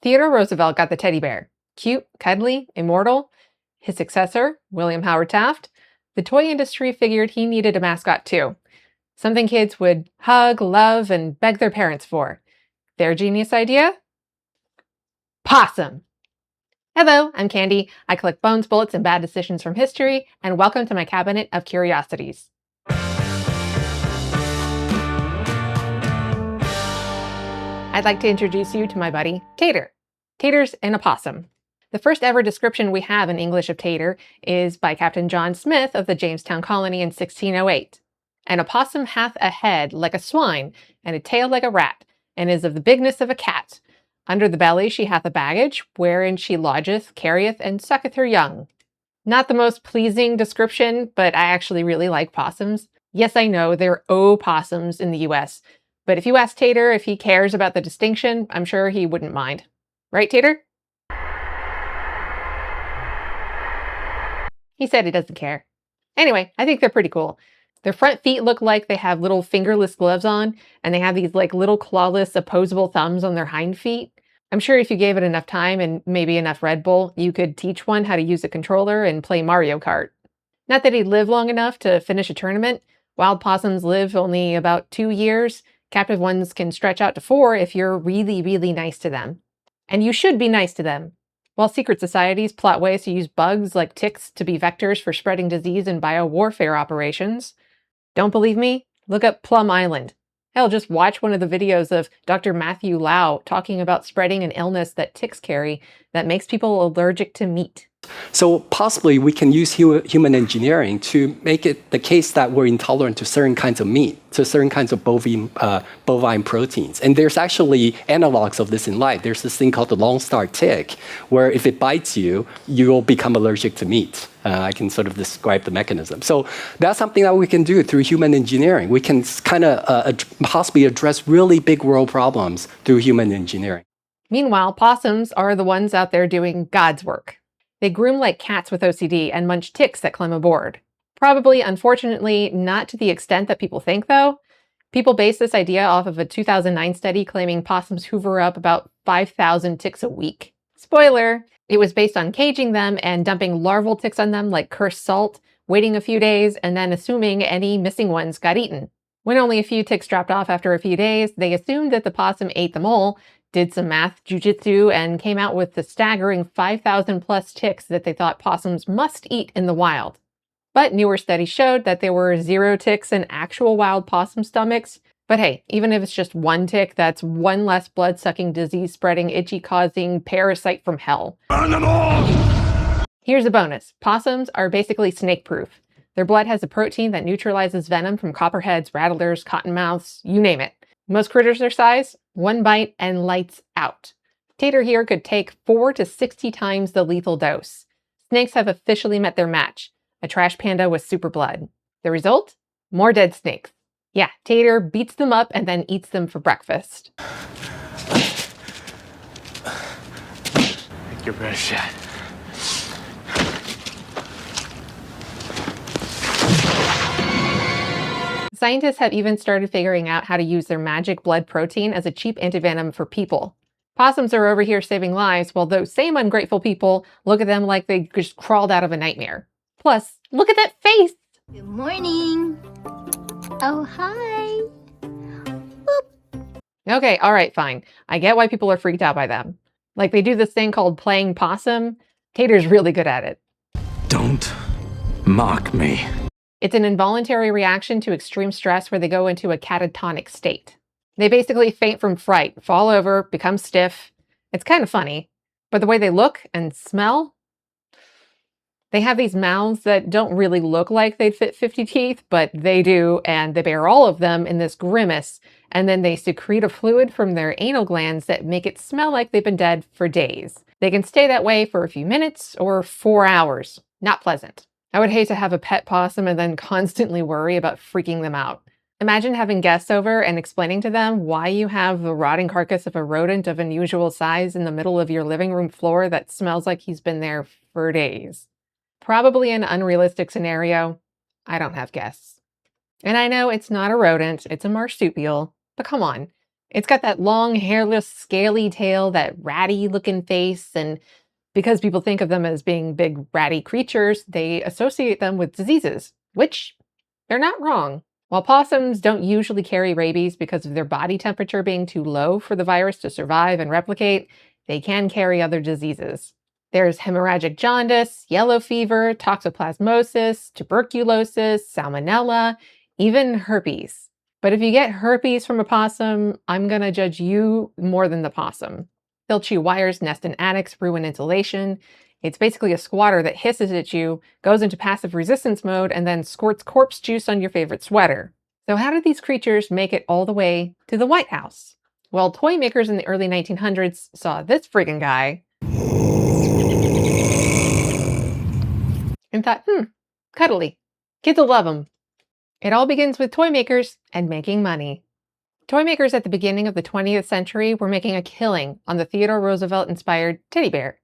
Theodore Roosevelt got the teddy bear. Cute, cuddly, immortal. His successor, William Howard Taft, the toy industry figured he needed a mascot too. Something kids would hug, love, and beg their parents for. Their genius idea? Possum! Hello, I'm Candy. I collect bones, bullets, and bad decisions from history, and welcome to my cabinet of curiosities. I'd like to introduce you to my buddy, Tater. Tater's an opossum. The first ever description we have in English of tater is by Captain John Smith of the Jamestown colony in 1608. An opossum hath a head like a swine, and a tail like a rat, and is of the bigness of a cat. Under the belly she hath a baggage, wherein she lodgeth, carrieth, and sucketh her young. Not the most pleasing description, but I actually really like possums. Yes, I know, they're opossums in the US, but if you ask Tater if he cares about the distinction, I'm sure he wouldn't mind. Right, Tater? He said he doesn't care. Anyway, I think they're pretty cool. Their front feet look like they have little fingerless gloves on, and they have these little clawless opposable thumbs on their hind feet. I'm sure if you gave it enough time and maybe enough Red Bull, you could teach one how to use a controller and play Mario Kart. Not that he'd live long enough to finish a tournament. Wild possums live only about 2 years. Captive ones can stretch out to 4 if you're really, really nice to them. And you should be nice to them. While secret societies plot ways to use bugs like ticks to be vectors for spreading disease in biowarfare operations. Don't believe me? Look up Plum Island. Hell, just watch one of the videos of Dr. Matthew Lau talking about spreading an illness that ticks carry that makes people allergic to meat. So possibly we can use human engineering to make it the case that we're intolerant to certain kinds of meat, to certain kinds of bovine proteins. And there's actually analogs of this in life. There's this thing called the Lone Star tick, where if it bites you, you'll become allergic to meat. I can sort of describe the mechanism. So that's something that we can do through human engineering. We can kind of possibly address really big world problems through human engineering. Meanwhile, possums are the ones out there doing God's work. They groom like cats with OCD and munch ticks that climb aboard. Probably, unfortunately, not to the extent that people think, though. People base this idea off of a 2009 study claiming possums hoover up about 5,000 ticks a week. Spoiler, it was based on caging them and dumping larval ticks on them like cursed salt, waiting a few days, and then assuming any missing ones got eaten. When only a few ticks dropped off after a few days, they assumed that the possum ate them all, did some math jujitsu, and came out with the staggering 5,000 plus ticks that they thought possums must eat in the wild. But newer studies showed that there were 0 ticks in actual wild possum stomachs. But hey, even if it's just 1 tick, that's 1 less blood-sucking, disease-spreading, itchy-causing parasite from hell. Burn them all! Here's a bonus. Possums are basically snake-proof. Their blood has a protein that neutralizes venom from copperheads, rattlers, cottonmouths, you name it. Most critters their size, 1 bite and lights out. Tater here could take 4 to 60 times the lethal dose. Snakes have officially met their match, a trash panda with super blood. The result? More dead snakes. Yeah, Tater beats them up and then eats them for breakfast. Take your best shot. Scientists have even started figuring out how to use their magic blood protein as a cheap antivenom for people. Possums are over here saving lives, while those same ungrateful people look at them like they just crawled out of a nightmare. Plus, look at that face! Good morning. Oh, hi. Boop. Okay, alright, fine. I get why people are freaked out by them. Like they do this thing called playing possum. Tater's really good at it. Don't mock me. It's an involuntary reaction to extreme stress where they go into a catatonic state. They basically faint from fright, fall over, become stiff. It's kind of funny. But the way they look and smell, they have these mouths that don't really look like they'd fit 50 teeth, but they do, and they bear all of them in this grimace, and then they secrete a fluid from their anal glands that make it smell like they've been dead for days. They can stay that way for a few minutes or 4 hours. Not pleasant. I would hate to have a pet possum and then constantly worry about freaking them out. Imagine having guests over and explaining to them why you have the rotting carcass of a rodent of unusual size in the middle of your living room floor that smells like he's been there for days. Probably an unrealistic scenario. I don't have guests. And I know it's not a rodent, it's a marsupial, but come on. It's got that long, hairless, scaly tail, that ratty-looking face, and because people think of them as being big, ratty creatures, they associate them with diseases, which they're not wrong. While possums don't usually carry rabies because of their body temperature being too low for the virus to survive and replicate, they can carry other diseases. There's hemorrhagic jaundice, yellow fever, toxoplasmosis, tuberculosis, salmonella, even herpes. But if you get herpes from a possum, I'm going to judge you more than the possum. They'll chew wires, nest in attics, ruin insulation. It's basically a squatter that hisses at you, goes into passive resistance mode, and then squirts corpse juice on your favorite sweater. So how did these creatures make it all the way to the White House? Well, toy makers in the early 1900s saw this friggin' guy and thought, cuddly. Kids will love him. It all begins with toy makers and making money. Toy makers at the beginning of the 20th century were making a killing on the Theodore Roosevelt-inspired teddy bear.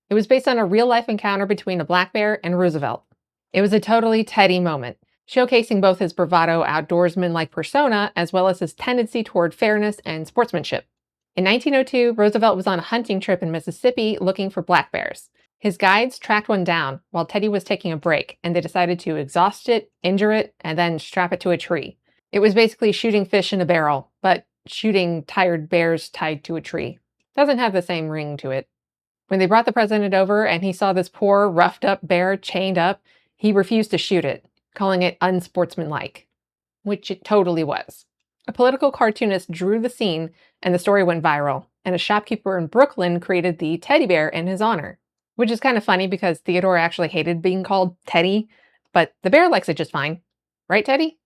It was based on a real-life encounter between a black bear and Roosevelt. It was a totally Teddy moment, showcasing both his bravado outdoorsman-like persona as well as his tendency toward fairness and sportsmanship. In 1902, Roosevelt was on a hunting trip in Mississippi looking for black bears. His guides tracked one down while Teddy was taking a break, and they decided to exhaust it, injure it, and then strap it to a tree. It was basically shooting fish in a barrel, but shooting tired bears tied to a tree. Doesn't have the same ring to it. When they brought the president over and he saw this poor, roughed-up bear chained up, he refused to shoot it, calling it unsportsmanlike, which it totally was. A political cartoonist drew the scene, and the story went viral, and a shopkeeper in Brooklyn created the teddy bear in his honor, which is kind of funny because Theodore actually hated being called Teddy, but the bear likes it just fine. Right, Teddy?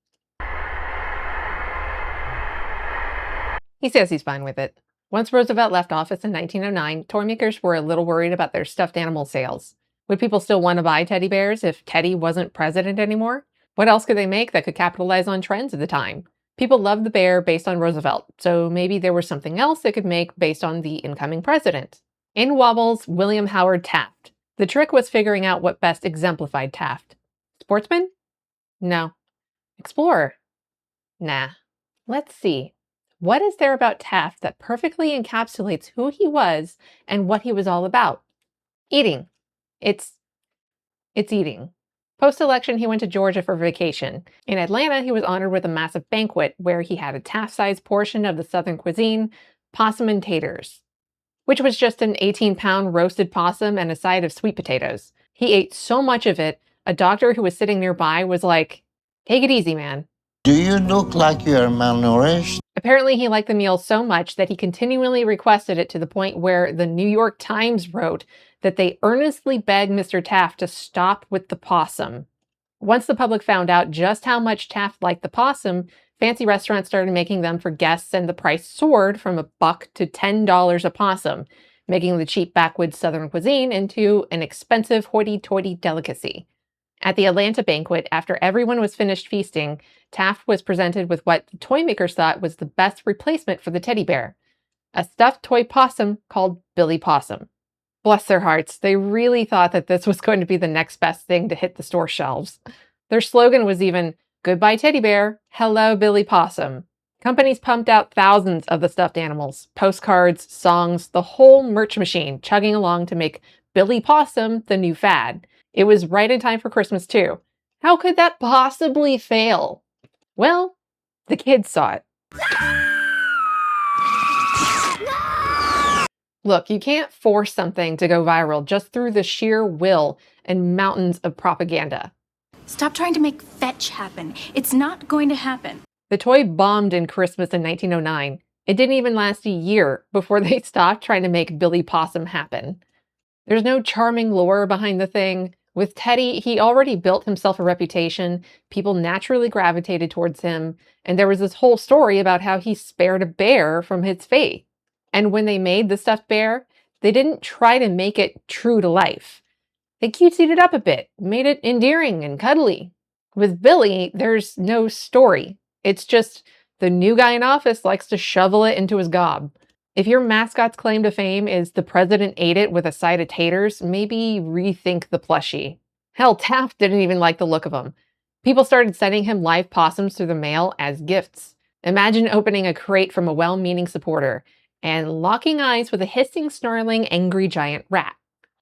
He says he's fine with it. Once Roosevelt left office in 1909, toy makers were a little worried about their stuffed animal sales. Would people still want to buy teddy bears if Teddy wasn't president anymore? What else could they make that could capitalize on trends at the time? People loved the bear based on Roosevelt, so maybe there was something else they could make based on the incoming president. In wobbles William Howard Taft. The trick was figuring out what best exemplified Taft. Sportsman? No. Explorer? Nah. Let's see. What is there about Taft that perfectly encapsulates who he was and what he was all about? Eating. It's eating. Post-election, he went to Georgia for vacation. In Atlanta, he was honored with a massive banquet where he had a Taft-sized portion of the Southern cuisine, possum and taters, which was just an 18-pound roasted possum and a side of sweet potatoes. He ate so much of it, a doctor who was sitting nearby was like, "Take it easy, man." Do you look like you are malnourished? Apparently, he liked the meal so much that he continually requested it to the point where the New York Times wrote that they earnestly begged Mr. Taft to stop with the possum. Once the public found out just how much Taft liked the possum, fancy restaurants started making them for guests, and the price soared from $1 to $10 a possum, making the cheap backwoods Southern cuisine into an expensive hoity-toity delicacy. At the Atlanta banquet, after everyone was finished feasting, Taft was presented with what the toy makers thought was the best replacement for the teddy bear, a stuffed toy possum called Billy Possum. Bless their hearts, they really thought that this was going to be the next best thing to hit the store shelves. Their slogan was even, "Goodbye teddy bear, hello Billy Possum." Companies pumped out thousands of the stuffed animals, postcards, songs, the whole merch machine chugging along to make Billy Possum the new fad. It was right in time for Christmas, too. How could that possibly fail? Well, the kids saw it. Look, you can't force something to go viral just through the sheer will and mountains of propaganda. Stop trying to make fetch happen. It's not going to happen. The toy bombed in Christmas in 1909. It didn't even last a year before they stopped trying to make Billy Possum happen. There's no charming lore behind the thing. With Teddy, he already built himself a reputation, people naturally gravitated towards him, and there was this whole story about how he spared a bear from its fate. And when they made the stuffed bear, they didn't try to make it true to life. They cutesied it up a bit, made it endearing and cuddly. With Billy, there's no story. It's just the new guy in office likes to shovel it into his gob. If your mascot's claim to fame is the president ate it with a side of taters, maybe rethink the plushie. Hell, Taft didn't even like the look of him. People started sending him live possums through the mail as gifts. Imagine opening a crate from a well-meaning supporter and locking eyes with a hissing, snarling, angry giant rat.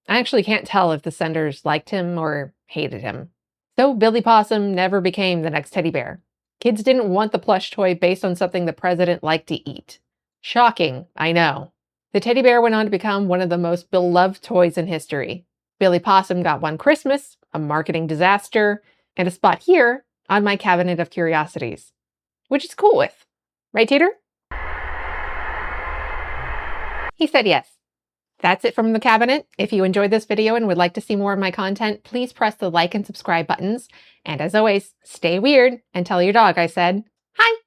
I actually can't tell if the senders liked him or hated him. So Billy Possum never became the next teddy bear. Kids didn't want the plush toy based on something the president liked to eat. Shocking, I know. The teddy bear went on to become one of the most beloved toys in history. Billy Possum got one Christmas, a marketing disaster, and a spot here on my cabinet of curiosities. Which is cool with. Right, Tater? He said yes. That's it from the cabinet. If you enjoyed this video and would like to see more of my content, please press the like and subscribe buttons. And as always, stay weird and tell your dog I said hi.